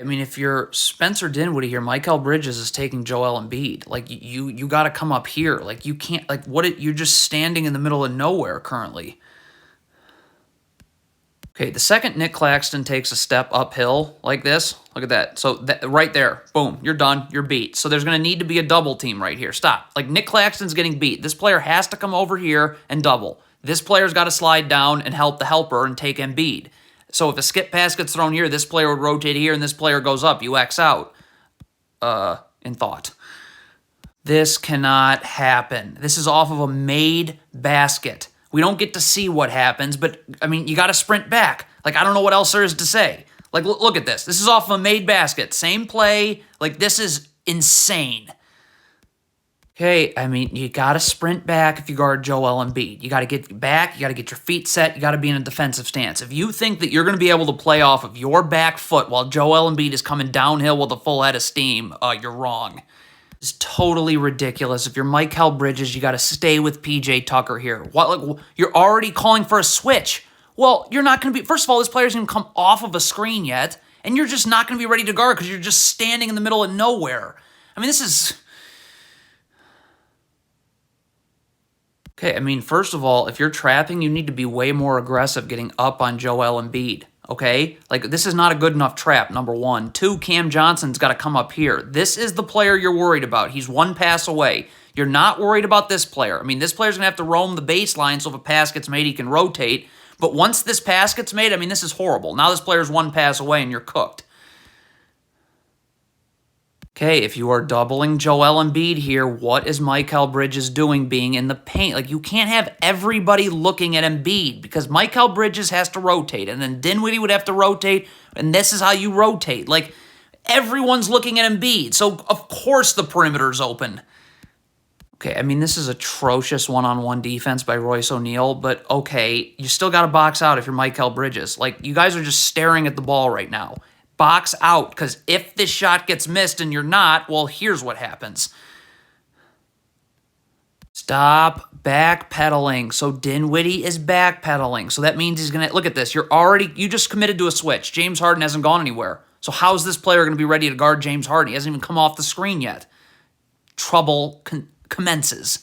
I mean, if you're Spencer Dinwiddie here, Mikal Bridges is taking Joel Embiid. Like you got to come up here. Like you can't. Like you're just standing in the middle of nowhere currently. Okay, the second Nick Claxton takes a step uphill like this, look at that. So right there, boom, you're done, you're beat. So there's going to need to be a double team right here. Stop. Like Nick Claxton's getting beat. This player has to come over here and double. This player's got to slide down and help the helper and take Embiid. So if a skip pass gets thrown here, this player would rotate here and this player goes up. You X out in thought. This cannot happen. This is off of a made basket. We don't get to see what happens, but, I mean, you got to sprint back. Like, I don't know what else there is to say. Like, look at this. This is off of a made basket. Same play. Like, this is insane. Okay, I mean, you got to sprint back if you guard Joel Embiid. You got to get back. You got to get your feet set. You got to be in a defensive stance. If you think that you're going to be able to play off of your back foot while Joel Embiid is coming downhill with a full head of steam, you're wrong. It's totally ridiculous. If you're Mikal Bridges, you got to stay with PJ Tucker here. What? Like, you're already calling for a switch. Well, you're not going to be... First of all, this player's going to come off of a screen yet, and you're just not going to be ready to guard because you're just standing in the middle of nowhere. I mean, this is... Okay, I mean, first of all, if you're trapping, you need to be way more aggressive getting up on Joel Embiid. Okay? Like, this is not a good enough trap, number one. Two, Cam Johnson's got to come up here. This is the player you're worried about. He's one pass away. You're not worried about this player. I mean, this player's going to have to roam the baseline so if a pass gets made, he can rotate. But once this pass gets made, I mean, this is horrible. Now this player's one pass away and you're cooked. Okay, if you are doubling Joel Embiid here, what is Mikal Bridges doing being in the paint? Like, you can't have everybody looking at Embiid because Mikal Bridges has to rotate, and then Dinwiddie would have to rotate, and this is how you rotate. Like, everyone's looking at Embiid, so of course the perimeter's open. Okay, I mean, this is atrocious one-on-one defense by Royce O'Neal, but okay, you still got to box out if you're Mikal Bridges. Like, you guys are just staring at the ball right now. Box out, because if this shot gets missed and you're not, well, here's what happens. Stop backpedaling. So Dinwiddie is backpedaling. So that means he's going to... Look at this. You just committed to a switch. James Harden hasn't gone anywhere. So how's this player going to be ready to guard James Harden? He hasn't even come off the screen yet. Trouble commences.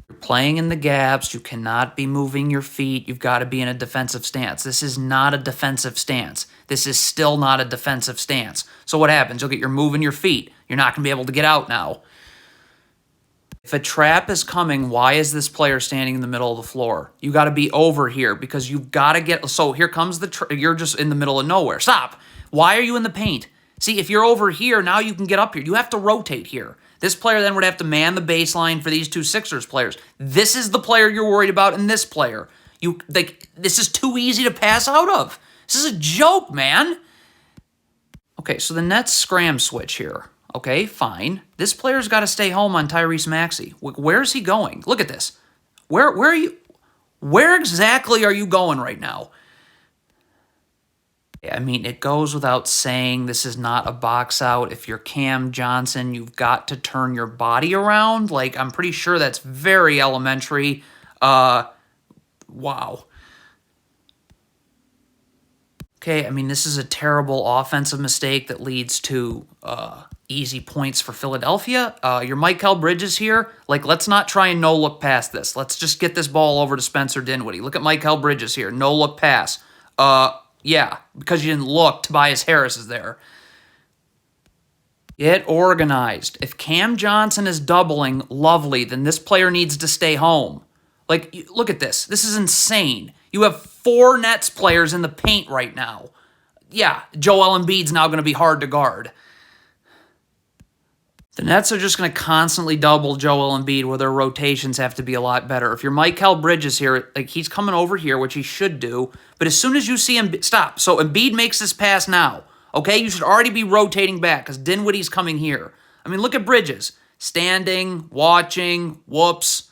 You're playing in the gaps. You cannot be moving your feet. You've got to be in a defensive stance. This is not a defensive stance. This is still not a defensive stance. So what happens? You're moving your feet. You're not going to be able to get out now. If a trap is coming, why is this player standing in the middle of the floor? You got to be over here because you've got to get... So here comes you're just in the middle of nowhere. Stop. Why are you in the paint? See, if you're over here, now you can get up here. You have to rotate here. This player then would have to man the baseline for these two Sixers players. This is the player you're worried about and this player. This is too easy to pass out of. This is a joke, man. Okay, so the Nets scram switch here. Okay, fine. This player's got to stay home on Tyrese Maxey. Where's he going? Look at this. Where are you? Where exactly are you going right now? I mean, it goes without saying this is not a box out. If you're Cam Johnson, you've got to turn your body around. Like, I'm pretty sure that's very elementary. Wow. Okay, I mean, this is a terrible offensive mistake that leads to easy points for Philadelphia. Your Mikal Bridges here. Like, let's not try and no-look past this. Let's just get this ball over to Spencer Dinwiddie. Look at Mikal Bridges here. No-look pass. Yeah, because you didn't look, Tobias Harris is there. Get organized. If Cam Johnson is doubling, lovely, then this player needs to stay home. Like, look at this. This is insane. You have 4 Nets players in the paint right now. Yeah, Joel Embiid's now going to be hard to guard. The Nets are just going to constantly double Joel Embiid where their rotations have to be a lot better. If you're Mikal Bridges here, like he's coming over here, which he should do, but as soon as you see him... Stop. So Embiid makes this pass now. Okay? You should already be rotating back because Dinwiddie's coming here. I mean, look at Bridges. Standing, watching, whoops.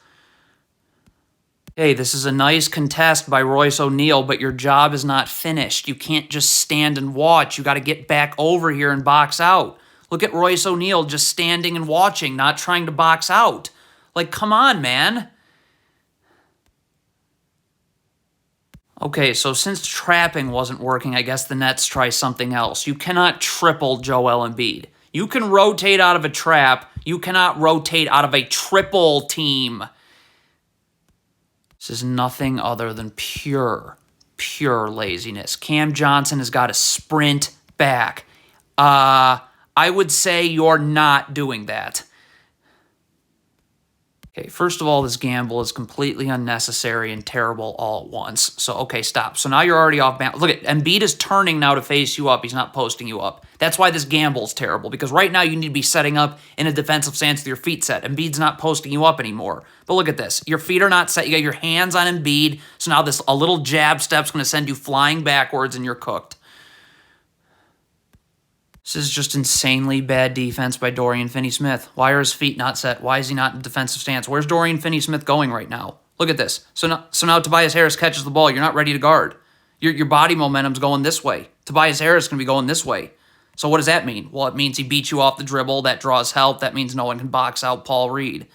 Hey, this is a nice contest by Royce O'Neal, but your job is not finished. You can't just stand and watch. You got to get back over here and box out. Look at Royce O'Neal just standing and watching, not trying to box out. Like, come on, man. Okay, so since trapping wasn't working, I guess the Nets try something else. You cannot triple Joel Embiid. You can rotate out of a trap. You cannot rotate out of a triple team. This is nothing other than pure laziness. Cam Johnson has got to sprint back. I would say you're not doing that. Okay, first of all, this gamble is completely unnecessary and terrible all at once. So, okay, stop. So now you're already off balance. Look at Embiid is turning now to face you up. He's not posting you up. That's why this gamble is terrible, because right now you need to be setting up in a defensive stance with your feet set. Embiid's not posting you up anymore. But look at this. Your feet are not set. You got your hands on Embiid. So now a little jab step's going to send you flying backwards and you're cooked. This is just insanely bad defense by Dorian Finney-Smith. Why are his feet not set? Why is he not in defensive stance? Where's Dorian Finney-Smith going right now? Look at this. So now Tobias Harris catches the ball. You're not ready to guard. Your body momentum's going this way. Tobias Harris is going to be going this way. So what does that mean? Well, it means he beats you off the dribble. That draws help. That means no one can box out Paul Reed.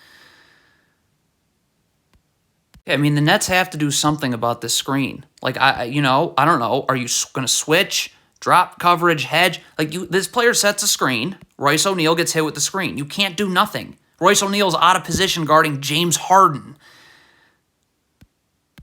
I mean, the Nets have to do something about this screen. Like, I don't know. Are you going to switch? Drop coverage, hedge. This player sets a screen. Royce O'Neal gets hit with the screen. You can't do nothing. Royce O'Neal's out of position guarding James Harden.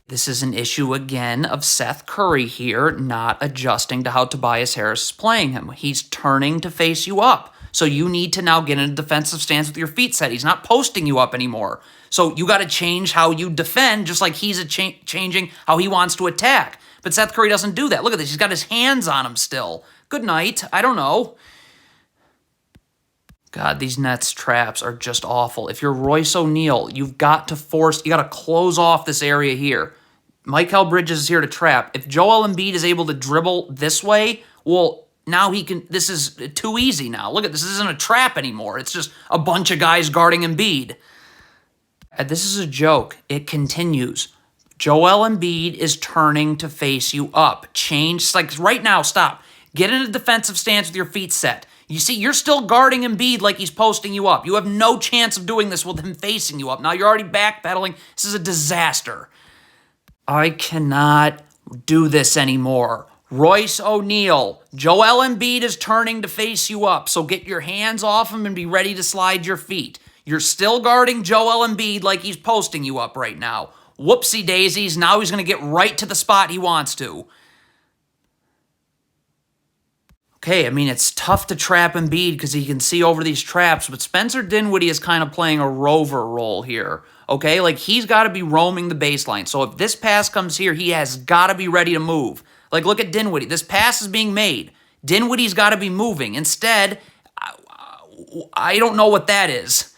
This is an issue again of Seth Curry here not adjusting to how Tobias Harris is playing him. He's turning to face you up. So you need to now get in a defensive stance with your feet set. He's not posting you up anymore. So you got to change how you defend, just like he's changing how he wants to attack. But Seth Curry doesn't do that. Look at this. He's got his hands on him still. Good night. I don't know. God, these Nets traps are just awful. If you're Royce O'Neal, you got to close off this area here. Mikal Bridges is here to trap. If Joel Embiid is able to dribble this way, well, now he can. This is too easy now. Look at this. This isn't a trap anymore. It's just a bunch of guys guarding Embiid. This is a joke. It continues. Joel Embiid is turning to face you up. Change, right now, stop. Get in a defensive stance with your feet set. You see, you're still guarding Embiid like he's posting you up. You have no chance of doing this with him facing you up. Now you're already backpedaling. This is a disaster. I cannot do this anymore. Royce O'Neal, Joel Embiid is turning to face you up, so get your hands off him and be ready to slide your feet. You're still guarding Joel Embiid like he's posting you up right now. Whoopsie daisies, now he's going to get right to the spot he wants to. Okay, I mean, it's tough to trap Embiid because he can see over these traps, but Spencer Dinwiddie is kind of playing a rover role here. Okay, he's got to be roaming the baseline. So if this pass comes here, he has got to be ready to move. Look at Dinwiddie. This pass is being made. Dinwiddie's got to be moving. Instead, I don't know what that is.